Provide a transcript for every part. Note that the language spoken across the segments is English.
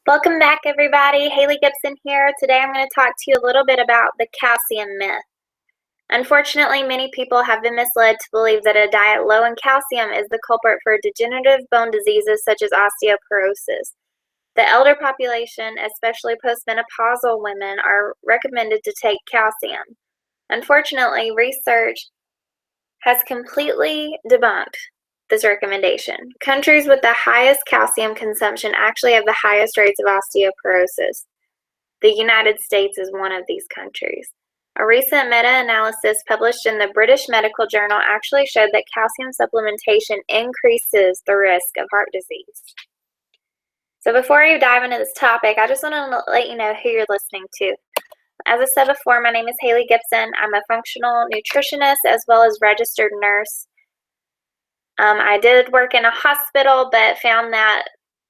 Welcome back, everybody. Haley Gibson here. Today I'm going to talk to you a little bit about the calcium myth. Unfortunately, many people have been misled to believe that a diet low in calcium is the culprit for degenerative bone diseases such as osteoporosis. The elder population, especially postmenopausal women, are recommended to take calcium. Unfortunately, research has completely debunked this recommendation. Countries with the highest calcium consumption actually have the highest rates of osteoporosis. The United States is one of these countries. A recent meta-analysis published in the British Medical Journal actually showed that calcium supplementation increases the risk of heart disease. So before you dive into this topic, I just want to let you know who you're listening to. As I said before, my name is Haley Gibson. I'm a functional nutritionist as well as registered nurse. I did work in a hospital, but found that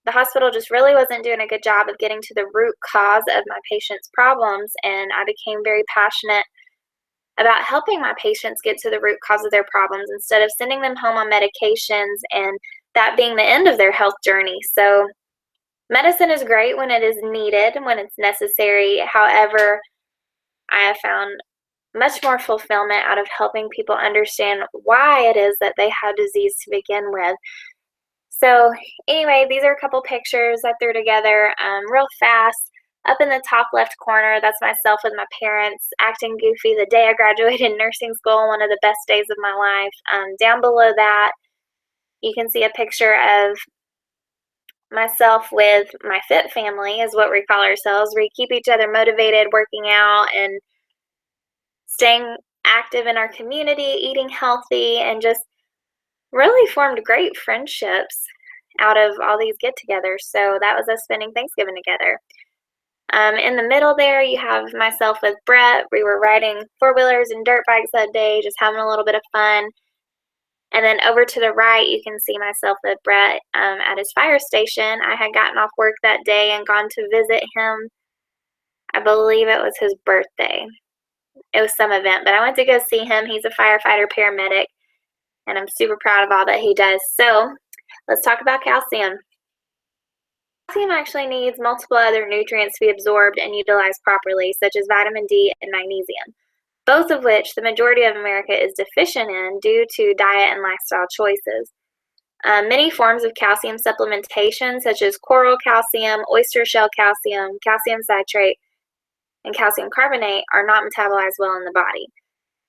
the hospital just really wasn't doing a good job of getting to the root cause of my patients' problems, and I became very passionate about helping my patients get to the root cause of their problems instead of sending them home on medications and that being the end of their health journey. So medicine is great when it is needed, when it's necessary. However, I have found much more fulfillment out of helping people understand why it is that they have disease to begin with. So anyway, these are a couple pictures I threw together real fast. Up in the top left corner, that's myself with my parents acting goofy the day I graduated nursing school, one of the best days of my life. Down below that, you can see a picture of myself with my fit family, is what we call ourselves. We keep each other motivated, working out, and staying active in our community, eating healthy, and just really formed great friendships out of all these get-togethers. So that was us spending Thanksgiving together. In the middle there, you have myself with Brett. We were riding four-wheelers and dirt bikes that day, just having a little bit of fun. And then over to the right, you can see myself with Brett at his fire station. I had gotten off work that day and gone to visit him. I believe it was his birthday. It was some event, but I went to go see him. He's a firefighter paramedic, and I'm super proud of all that he does. So let's talk about calcium. Calcium actually needs multiple other nutrients to be absorbed and utilized properly, such as vitamin D and magnesium, both of which the majority of America is deficient in due to diet and lifestyle choices. Many forms of calcium supplementation, such as coral calcium, oyster shell calcium, calcium citrate, and calcium carbonate, are not metabolized well in the body.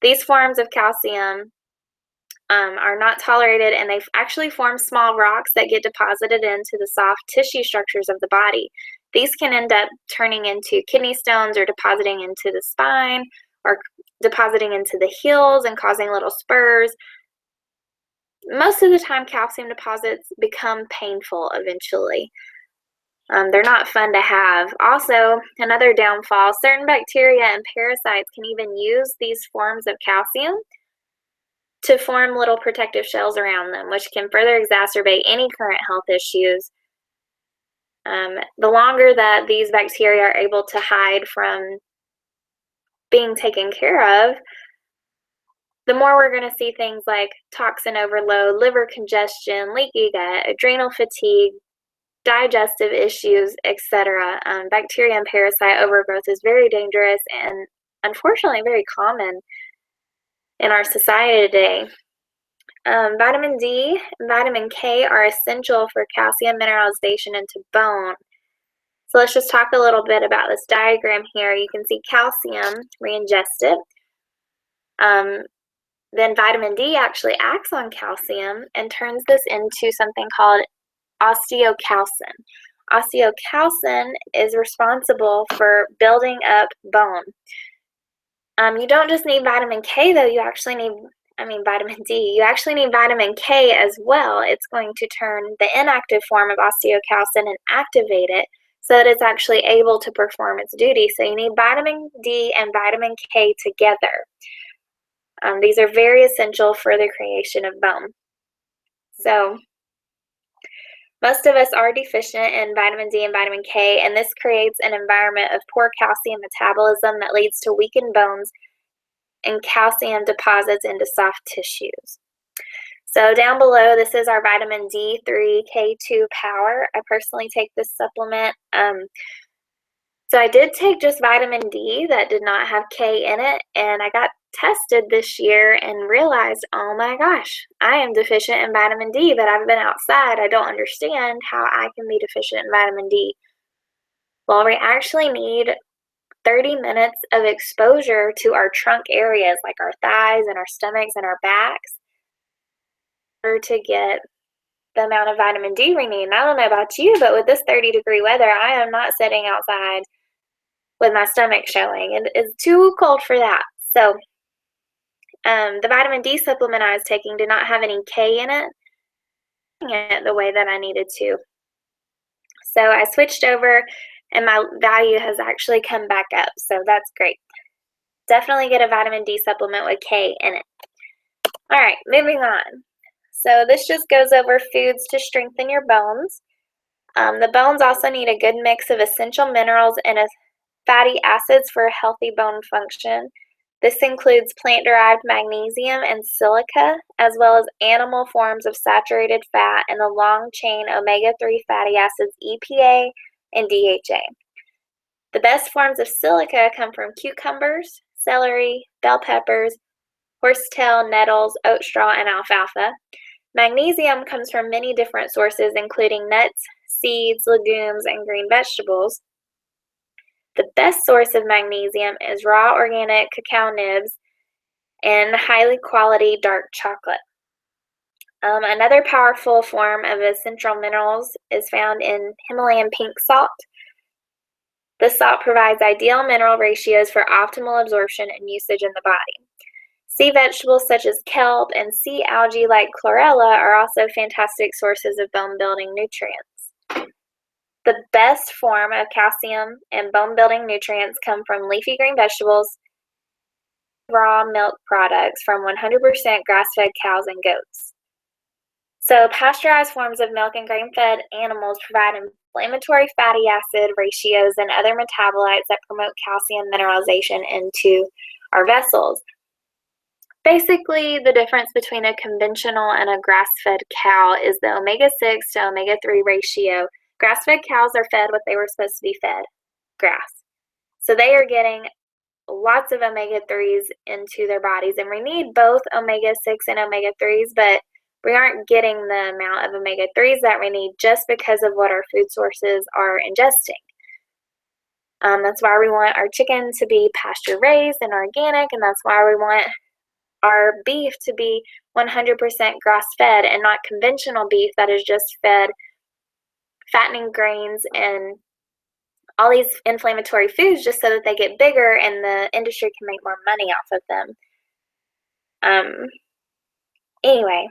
These forms of calcium are not tolerated, and they actually form small rocks that get deposited into the soft tissue structures of the body. These can end up turning into kidney stones or depositing into the spine or depositing into the heels and causing little spurs. Most of the time, calcium deposits become painful eventually. They're not fun to have. Also, another downfall, certain bacteria and parasites can even use these forms of calcium to form little protective shells around them, which can further exacerbate any current health issues. The longer that these bacteria are able to hide from being taken care of, the more we're going to see things like toxin overload, liver congestion, leaky gut, adrenal fatigue, digestive issues, etc. Bacteria and parasite overgrowth is very dangerous and unfortunately very common in our society today. Vitamin D and vitamin K are essential for calcium mineralization into bone. So let's just talk a little bit about this diagram here. You can see calcium, we ingest it. Then vitamin D actually acts on calcium and turns this into something called osteocalcin. Osteocalcin is responsible for building up bone. You don't just need vitamin K though, you actually need vitamin D. You actually need vitamin K as well. It's going to turn the inactive form of osteocalcin and activate it so that it's actually able to perform its duty. So you need vitamin D and vitamin K together. These are very essential for the creation of bone. So most of us are deficient in vitamin D and vitamin K, and this creates an environment of poor calcium metabolism that leads to weakened bones and calcium deposits into soft tissues. So down below, this is our vitamin D3 K2 Power. I personally take this supplement. So I did take just vitamin D that did not have K in it, and I got tested this year and realized, oh my gosh, I am deficient in vitamin D, but I've been outside. I don't understand how I can be deficient in vitamin D. Well, we actually need 30 minutes of exposure to our trunk areas, like our thighs and our stomachs and our backs, in order to get the amount of vitamin D we need. And I don't know about you, but with this 30-degree weather, I am not sitting outside with my stomach showing. It's too cold for that. So the vitamin D supplement I was taking did not have any K in it the way that I needed to. So I switched over, and my value has actually come back up. So that's great. Definitely get a vitamin D supplement with K in it. All right, moving on. So this just goes over foods to strengthen your bones. The bones also need a good mix of essential minerals and fatty acids for healthy bone function. This includes plant-derived magnesium and silica, as well as animal forms of saturated fat and the long-chain omega-3 fatty acids EPA and DHA. The best forms of silica come from cucumbers, celery, bell peppers, horsetail, nettles, oat straw, and alfalfa. Magnesium comes from many different sources, including nuts, seeds, legumes, and green vegetables. The best source of magnesium is raw organic cacao nibs and highly quality dark chocolate. Another powerful form of essential minerals is found in Himalayan pink salt. This salt provides ideal mineral ratios for optimal absorption and usage in the body. Sea vegetables such as kelp and sea algae like chlorella are also fantastic sources of bone-building nutrients. The best form of calcium and bone-building nutrients come from leafy green vegetables, raw milk products from 100% grass-fed cows and goats. So pasteurized forms of milk and grain-fed animals provide inflammatory fatty acid ratios and other metabolites that promote calcium mineralization into our vessels. Basically, the difference between a conventional and a grass-fed cow is the omega-6 to omega-3 ratio. Grass-fed cows are fed what they were supposed to be fed, grass. So they are getting lots of omega-3s into their bodies, and we need both omega-6 and omega-3s, but we aren't getting the amount of omega-3s that we need just because of what our food sources are ingesting. That's why we want our chicken to be pasture-raised and organic, and that's why we want our beef to be 100% grass-fed and not conventional beef that is just fed fattening grains and all these inflammatory foods just so that they get bigger and the industry can make more money off of them. Anyway,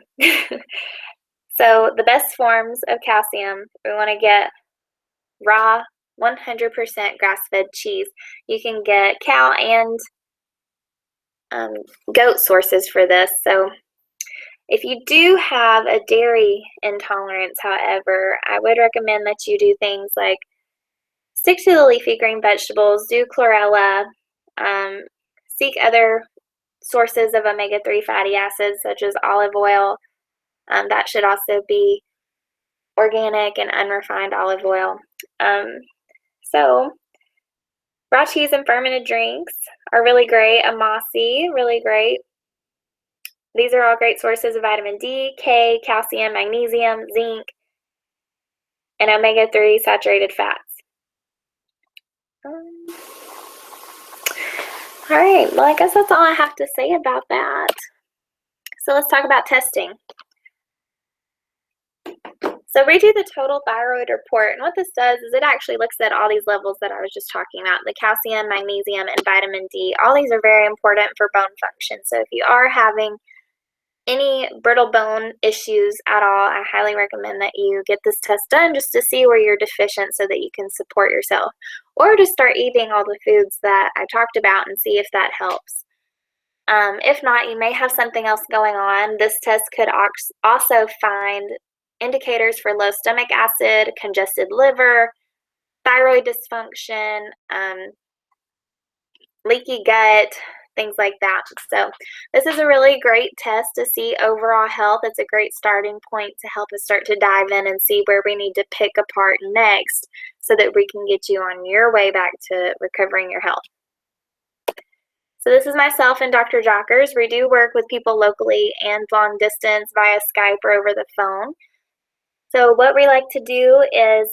so the best forms of calcium, we want to get raw 100% grass-fed cheese. You can get cow and goat sources for this. So if you do have a dairy intolerance, however, I would recommend that you do things like stick to the leafy green vegetables, do chlorella, seek other sources of omega-3 fatty acids such as olive oil. That should also be organic and unrefined olive oil. So raw cheese and fermented drinks are really great. Amasi, really great. These are all great sources of vitamin D, K, calcium, magnesium, zinc, and omega-3 saturated fats. All right, well, I guess that's all I have to say about that. So let's talk about testing. So redo the total thyroid report, and what this does is it actually looks at all these levels that I was just talking about, the calcium, magnesium, and vitamin D. All these are very important for bone function. So if you are having any brittle bone issues at all, I highly recommend that you get this test done just to see where you're deficient so that you can support yourself, or just start eating all the foods that I talked about and see if that helps. If not, you may have something else going on. This test could also find indicators for low stomach acid, congested liver, thyroid dysfunction, leaky gut, things like that. So this is a really great test to see overall health. It's a great starting point to help us start to dive in and see where we need to pick apart next so that we can get you on your way back to recovering your health. So this is myself and Dr. Jockers. We do work with people locally and long distance via Skype or over the phone. So what we like to do is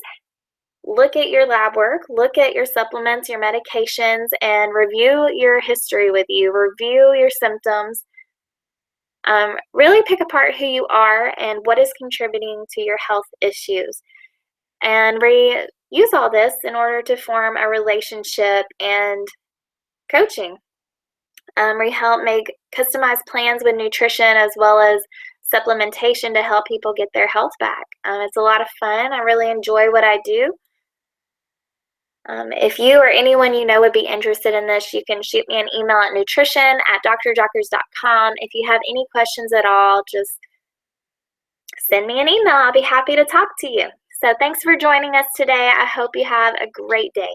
look at your lab work, look at your supplements, your medications, and review your history with you, review your symptoms, really pick apart who you are and what is contributing to your health issues. And we use all this in order to form a relationship and coaching. We help make customized plans with nutrition as well as supplementation to help people get their health back. It's a lot of fun. I really enjoy what I do. If you or anyone you know would be interested in this, you can shoot me an email at nutrition@drjockers.com. If you have any questions at all, just send me an email. I'll be happy to talk to you. So thanks for joining us today. I hope you have a great day.